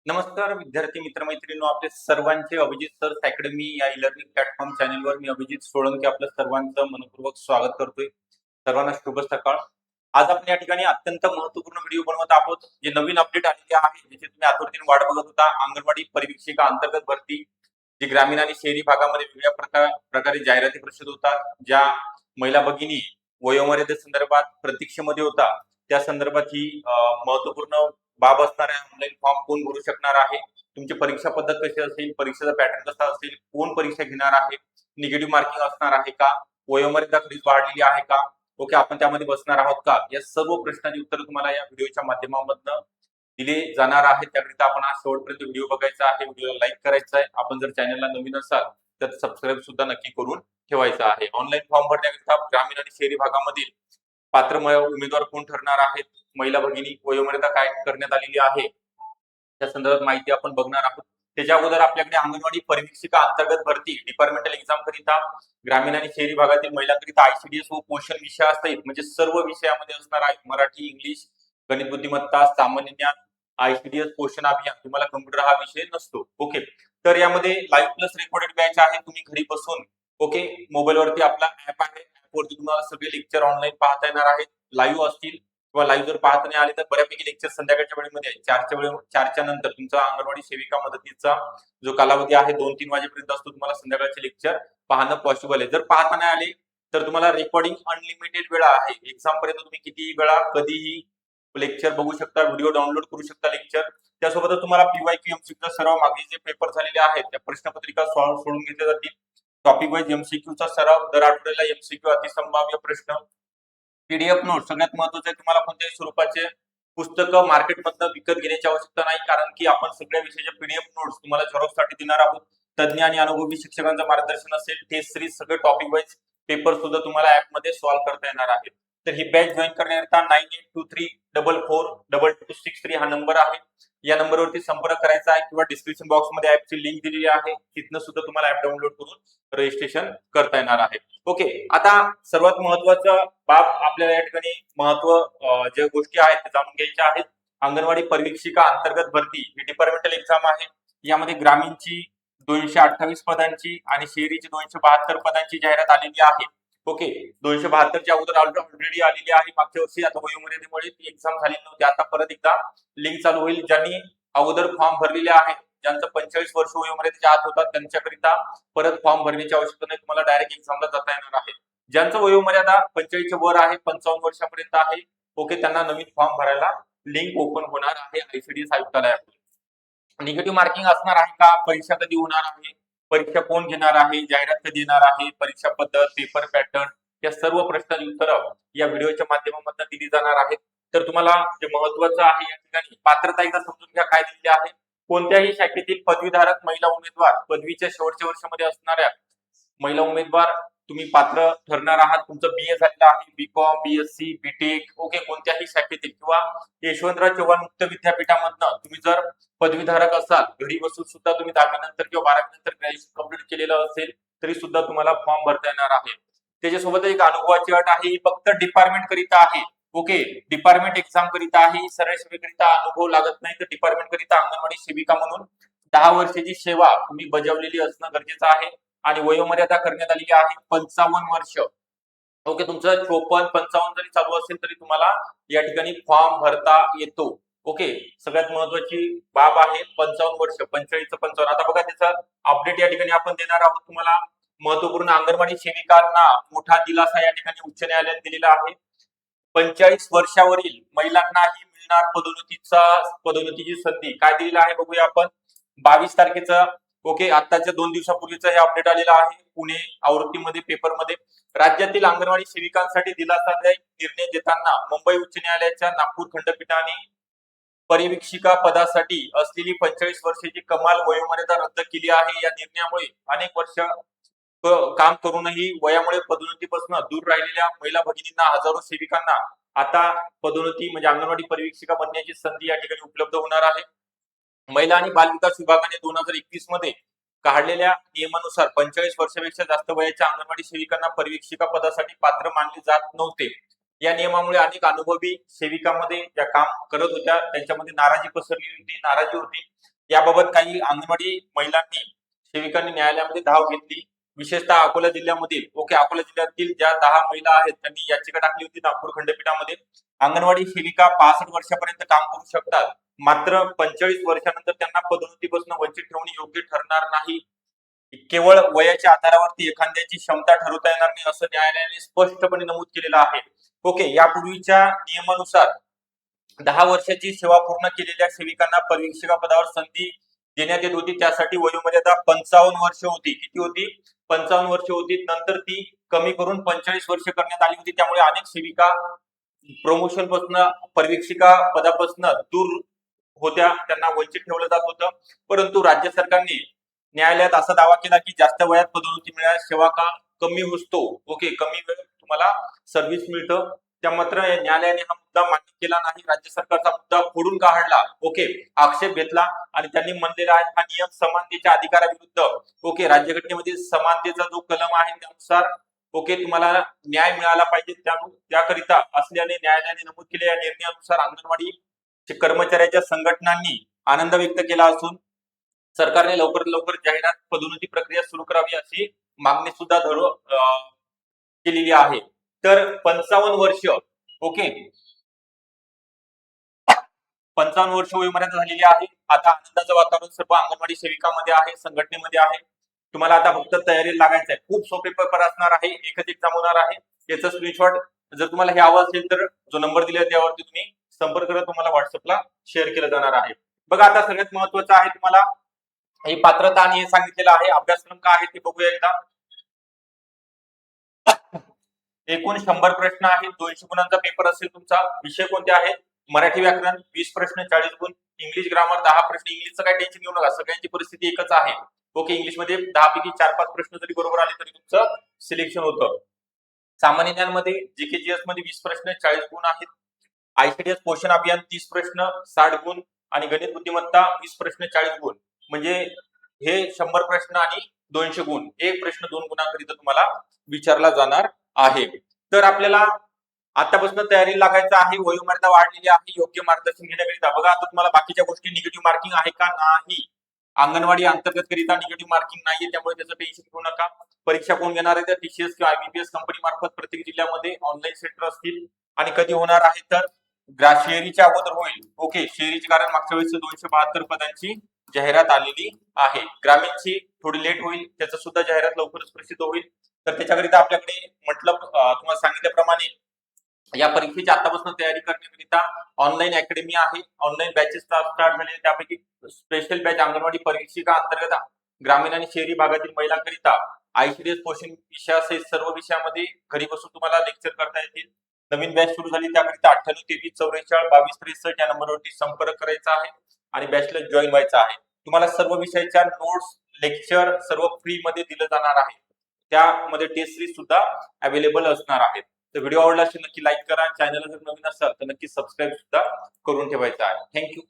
नमस्कार विद्यार्थी मित्रमैत्रिणींनो, आपले सर्वांचे अभिजित सर्स अकॅडमी या ई-लर्निंग प्लॅटफॉर्म चॅनलवर मी अभिजित सोळंके आपलं सर्वांचं मनपूर्वक स्वागत करतोय. सर्वांना शुभ सकाळ. आज आपण या ठिकाणी अत्यंत महत्त्वपूर्ण व्हिडिओ बनवत आहोत. जे नवीन अपडेट आलेले आहे, ज्याची तुम्ही आतुरतेने वाट बघत होता. अंगणवाडी परिवीक्षिका अंतर्गत भरती, जी ग्रामीण आणि शहरी भागामध्ये वेगवेगळ्या प्रकारे जाहिराती प्रसिद्ध होतात. ज्या महिला भगिनी वयोमर्यादेसंदर्भात प्रतीक्षेमध्ये होता, त्या संदर्भात ही महत्त्वपूर्ण बाब असणार आहे. ऑनलाईन फॉर्म कोण भरू शकणार आहे, तुमची परीक्षा पद्धत कशी असेल, परीक्षेचा पॅटर्न कसा असेल, कोण परीक्षा घेणार आहे, निगेटिव्ह मार्किंग असणार आहे का, वयोमर्यादा खरीच वाढलेली आहे का, ओके आपण त्यामध्ये बसणार आहोत का, या सर्व प्रश्नांची उत्तर तुम्हाला या व्हिडिओच्या माध्यमातून दिले जाणार आहेत. त्याकरिता आपण आज शेवटपर्यंत व्हिडिओ बघायचा आहे, व्हिडिओला लाईक करायचा आहे. आपण जर चॅनलला नवीन असाल तर सबस्क्राईब सुद्धा नक्की करून ठेवायचा आहे. ऑनलाईन फॉर्म भरण्याकरिता ग्रामीण आणि शहरी भागामधील पात्र उमेदवार कोण ठरणार आहेत, महिला भगिनी वयोमर्यादा काय करण्यात आलेली आहे, त्या संदर्भात माहिती आपण बघणार आहोत. त्याच्या अगोदर आपल्याकडे अंगणवाडी परिवीक्षिका अंतर्गत भरती डिपार्टमेंटल एक्झाम करिता ग्रामीण आणि शहरी भागातील महिलांकरिता आयसीडीएस व पोषण विषय असतात. म्हणजे सर्व विषयामध्ये असणार आहे. मराठी, इंग्लिश, गणित बुद्धिमत्ता, सामान्य ज्ञान, आयसीडीएस पोषण अभियान. तुम्हाला कम्प्युटर हा विषय नसतो. ओके, तर यामध्ये लाईव्ह प्लस रेकॉर्डेड बॅच आहे. तुम्ही घरी बसून ओके मोबाईलवरती आपला ऍप आहे, ऍपवरती तुम्हाला सगळे लेक्चर ऑनलाईन पाहता येणार आहेत. लाईव्ह असतील किंवा लाईव्ह जर पाहता नाही आले तर बऱ्यापैकी लेक्चर संध्याकाळच्या वेळेमध्ये चारच्या नंतर तुमचा अंगणवाडी सेविका मदतीचा जो कालावधी आहे 2-3 वाजेपर्यंत असतो. तुम्हाला संध्याकाळचे लेक्चर पाहणं पॉसिबल आहे. जर पाहता नाही आले तर तुम्हाला रेकॉर्डिंग अनलिमिटेड वेळा आहे. एक्झाम पर्यंत तुम्ही कितीही वेळा कधीही लेक्चर बघू शकता, व्हिडिओ डाउनलोड करू शकता लेक्चर. त्यासोबतच तुम्हाला पीवायक्यू एमसीक्यूचा सराव, मागे जे पेपर झालेले आहेत त्या प्रश्नपत्रिका सोडून घेतल्या जातील. टॉपिक वाईज एमसीक्यूचा सराव, दर आठवड्याला एमसीक्यू, अतिसंभाव्य प्रश्न, पीडीएफ नोट. सगळ्यात महत्त्वाचं आहे, तुम्हाला कोणत्याही स्वरूपाचे पुस्तकं मार्केटमधनं विकत घेण्याची आवश्यकता नाही, कारण की आपण सगळ्या विषयाचे पीडीएफ नोट्स तुम्हाला झेरॉक्ससाठी देणार आहोत. तज्ञ आणि अनुभवी शिक्षकांचं मार्गदर्शन असेल, टेस्ट सिरीज, सगळे टॉपिक वाईज पेपर सुद्धा तुम्हाला ऍपमध्ये सॉल्व्ह करता येणार आहेत. तर ही बॅच जॉईन करण्याकरता 9823442263 हा नंबर आहे. या नंबरवरती संपर्क करायचा आहे किंवा डिस्क्रिप्शन बॉक्समध्ये ऍपची लिंक दिलेली आहे, तिथनं सुद्धा तुम्हाला ऍप डाउनलोड करून रजिस्ट्रेशन करता येणार आहे. ओके, आता सर्वात महत्वाचं बाब आपल्याला या ठिकाणी ज्या गोष्टी आहेत त्या जाणून घ्यायच्या आहेत. अंगणवाडी परिवीक्षिका अंतर्गत भरती ही डिपार्टमेंटल एक्झाम आहे. यामध्ये ग्रामीणची 228 पदांची आणि शहरीची 272 पदांची जाहिरात आलेली आहे. ओके, 272च्या अगोदर ऑलरेडी आलेली आहे मागच्या वर्षी. आता वयोमर्यादेमुळे ती एक्झाम झालेली नव्हती. आता परत एकदा लिंक चालू होईल. ज्यांनी अगोदर फॉर्म भरलेले आहेत, ज्यांचं 45 वर्ष वयोमर्यादेच्या आत होतात, त्यांच्याकरिता परत फॉर्म भरण्याची आवश्यकता नाही. तुम्हाला डायरेक्ट एक्झामला जाता येणार आहे. ज्यांचं वयोमर्यादा 45च्या वर आहे, 55 वर्षापर्यंत आहे, ओके, त्यांना नवीन फॉर्म भरायला लिंक ओपन होणार आहे आयसीडीएस आयुक्तालयाकडून. निगेटिव्ह मार्किंग असणार आहे का, परीक्षा कधी होणार आहे, परीक्षा कोण घेणार आहे, जाहिरात कधी येणार आहे, परीक्षा पद्धत, पेपर पॅटर्न, या सर्व प्रश्नांची उत्तरं या व्हिडिओच्या माध्यमातून दिली जाणार आहेत. तर तुम्हाला जे महत्वाचं आहे या ठिकाणी पात्रता एकदा समजून घ्या काय दिलेली आहे. कोणत्याही शाखेतील पदवीधारक महिला उमेदवार, पदवीच्या शेवटच्या वर्षामध्ये असणाऱ्या महिला उमेदवार तुम्ही पात्र ठरणार आहात. तुमचं बीए झालेलं आहे, बीकॉम, बीएससी, बीटेक, ओके, कोणत्याही शाखेतील किंवा यशवंतराव चव्हाण मुक्त विद्यापीठामधनं तुम्ही जर पदवीधारक असाल, घरी बसून सुद्धा तुम्ही 10वी नंतर किंवा 12वी नंतर ग्रॅज्युएशन कंप्लीट केलेलं असेल तरी सुद्धा तुम्हाला फॉर्म भरता येणार आहे. त्याच्यासोबत एक अनुभवाची अट आहे, ही फक्त डिपार्टमेंट करिता आहे. ओके, डिपार्टमेंट एक्झाम करिता आहे, सरळ सेवेकरिता अनुभव लागत नाही. तर डिपार्टमेंट करिता अंगणवाडी सेविका म्हणून 10 वर्षाची सेवा तुम्ही बजावलेली असणं गरजेचं आहे आणि वयोमर्यादा करण्यात आलेली आहे 55 वर्ष. ओके, तुमचं 54-55 जरी चालू असेल तरी तुम्हाला या ठिकाणी फॉर्म भरता येतो. ओके, सगळ्यात महत्वाची बाब आहे 55 वर्ष, 45चं 55. आता बघा त्याचं अपडेट या ठिकाणी आपण देणार आहोत तुम्हाला. महत्वपूर्ण अंगणवाडी सेविकांना मोठा दिलासा या ठिकाणी उच्च न्यायालयाने दिलेला आहे. 45 वर्षावरील महिलांनाही मिळणार पदोन्नतीची संधी. काय दिलेलं आहे बघूया आपण. 22 तारखेचं, ओके, आताच्या 2 दिवसापूर्वीचं हे अपडेट आलेलं आहे पुणे आवृत्तीमध्ये, पेपरमध्ये. राज्यातील अंगणवाडी सेविकांसाठी दिलासादायक निर्णय देताना मुंबई उच्च न्यायालयाच्या नागपूर खंडपीठाने परिवीक्षिका पदासाठी असलेली 45 वर्षाची कमाल वयोमर्यादा रद्द केली आहे. या निर्णयामुळे अनेक वर्ष काम करूनही वयामुळे पदोन्नतीपासून दूर राहिलेल्या महिला भगिनींना, हजारो सेविकांना आता पदोन्नती म्हणजे अंगणवाडी परिवीक्षिका बनण्याची संधी या ठिकाणी उपलब्ध होणार आहे. महिला आणि बालविकास विभागाने 2021 मध्ये काढलेल्या नियमानुसार 45 वर्षापेक्षा जास्त वयाच्या अंगणवाडी सेविकांना परिवीक्षिका पदासाठी पात्र मानले जात नव्हते. या नियमामुळे अनेक अनुभवी सेविकांमध्ये ज्या काम करत होत्या त्यांच्यामध्ये नाराजी पसरली होती, नाराजी होती. याबाबत काही अंगणवाडी महिलांनी सेविकांनी न्यायालयामध्ये धाव घेतली. विशेषतः अकोला जिल्ह्यामधील अकोला जिल्ह्यातील ज्या 10 महिला आहेत त्यांनी याचिका टाकली होती नागपूर खंडपीठामध्ये. अंगणवाडी सेविका 65 वर्षापर्यंत काम करू शकतात, मात्र 45 वर्षानंतर त्यांना पदोन्नतीपासून वंचित ठेवणे योग्य ठरणार नाही. केवळ वयाच्या आधारावरती एखाद्याची क्षमता ठरवता येणार नाही असं न्यायालयाने स्पष्टपणे नमूद केलेलं आहे. यापूर्वीच्या नियमानुसार 10 वर्षाची सेवा पूर्ण केलेल्या सेविकांना परिवीक्षिका पदावर संधी देण्यात येत होती. त्यासाठी वयोमर्यादा 55 वर्ष होती. किती होती? 55 वर्ष होती. नंतर ती कमी करून 45 वर्ष करण्यात आली होती. त्यामुळे अनेक सेविका प्रमोशन पासून परिवीक्षिका पदापासून दूर होत्या, त्यांना वंचित ठेवलं जात होतं. परंतु राज्य सरकारने न्यायालयात असा दावा केला की जास्त वयात पदोन्नती मिळाल्यास सेवा काळ कमी होतो. कमी वेळ तुम्हाला सर्व्हिस मिळतं. त्या मात्र न्यायालयाने हा मुद्दा मान्य केला नाही. राज्य सरकारचा मुद्दा फोडून काढला. आक्षेप घेतला आणि त्यांनी म्हणलेला आहे हा नियम समानतेच्या अधिकाराविरुद्ध राज्यघटनेमध्ये समानतेचा जो कलम आहे त्यानुसार तुम्हाला न्याय मिळाला पाहिजे, त्याकरिता असल्याने न्यायालयाने नमूद केलेल्या निर्णयानुसार अंगणवाडी कर्मचाऱ्याच्या संघटनांनी आनंद व्यक्त केला असून सरकारने लवकरात लवकर जाहिरात पदोन्नती प्रक्रिया सुरू करावी अशी मागणी सुद्धा केलेली आहे. तर 55 वर्ष 55 वर्ष वयोमर्यादा झालेली आहे. आता आनंदाचं वातावरण सर्व अंगणवाडी सेविकामध्ये आहे, संघटनेमध्ये आहे. तुम्हाला आता फक्त तयारी लागायचं आहे. खूप सोपे पेपर असणार आहे, एकच एक्झाम होणार आहे. याचा स्क्रीनशॉट जर तुम्हाला हे हवं असेल तर जो नंबर दिला त्यावरती तुम्ही संपर्क करा, तुम्हाला व्हॉट्सअपला शेअर केलं जाणार आहे. बघा आता सगळ्यात महत्वाचं आहे तुम्हाला ही पात्रता आणि हे सांगितलेलं आहे. अभ्यासक्रम काय आहे ते बघूया एकदा. एकूण 100 प्रश्न आहेत. 200 गुणांचा पेपर असेल तुमचा. विषय कोणते आहेत? मराठी व्याकरण 20 प्रश्न 40 गुण, इंग्लिश ग्रामर 10 प्रश्न. इंग्लिशचं काही टेन्शन घेऊ नका, सगळ्यांची परिस्थिती एकच आहे. इंग्लिश मध्ये 10 पैकी 4-5 प्रश्न जरी बरोबर आले तरी तुमचं सिलेक्शन होतं. सामान्य ज्ञानमध्ये जीके-जीएस मध्ये 20 प्रश्न 40 गुण आहेत. आयसीडीएस पोषण अभियान 30 प्रश्न 60 गुण आणि गणित बुद्धिमत्ता 20 प्रश्न 40 गुण. म्हणजे हे 100 प्रश्न आणि 200 गुण. एक प्रश्न 2 गुणांकरिता तुम्हाला विचारला जाणार आहे. तर आपल्याला आतापासून तयारी लागायचं आहे. वयोमर्यादा वाढलेली आहे. योग्य मार्गदर्शन घेण्याकरिता बघा आता तुम्हाला बाकीच्या गोष्टी निगेटिव्ह मार्किंग आहे का? नाही. अंगणवाडी अंतर्गत करिता निगेटिव्ह मार्किंग नाहीये, त्यामुळे त्याचं टेन्शन घेऊ नका. परीक्षा कोण घेणार आहे? तर टीसीएस किंवा आयबीपीएस कंपनी मार्फत प्रत्येक जिल्ह्यामध्ये ऑनलाईन सेंटर असतील. आणि कधी होणार आहे तर शहरीच्या अगोदर होईल. शहरीची कारण मागच्या वेळेस 272 पदांची जाहिरात आलेली आहे. ग्रामीणची थोडी लेट होईल, त्याचं सुद्धा जाहिरात लवकरच प्रसिद्ध होईल. तर त्याच्याकरिता आपल्याकडे तुम्हाला सांगितल्याप्रमाणे या परीक्षेची आतापासून तयारी करण्याकरिता ऑनलाईन अकॅडमी आहे. ऑनलाईन बॅचेस स्टार्ट झाले. त्यापैकी स्पेशल बॅच अंगणवाडी परीक्षिका अंतर्गत ग्रामीण आणि शहरी भागातील महिलांकरिता आयसीडीएस पोषण विषयासहित सर्व विषयामध्ये घरी बसून तुम्हाला लेक्चर करता येतील. नवीन बॅच सुरू झाली, त्याकरिता 98 23 44 22 63 या नंबरवरती संपर्क करायचा आहे आणि बॅचला जॉईन व्हायचं आहे. तुम्हाला सर्व विषयाच्या नोट्स लेक्चर सर्व फ्री मध्ये दिलं जाणार आहे. त्यामध्ये टेस्ट सीरीज सुद्धा अवेलेबल असणार आहेत. तर व्हिडिओ आवडला असेल नक्की लाईक करा. चॅनलला जर नवीन असाल तर नक्की सबस्क्राईब सुद्धा करून ठेवायचं आहे. थँक्यू.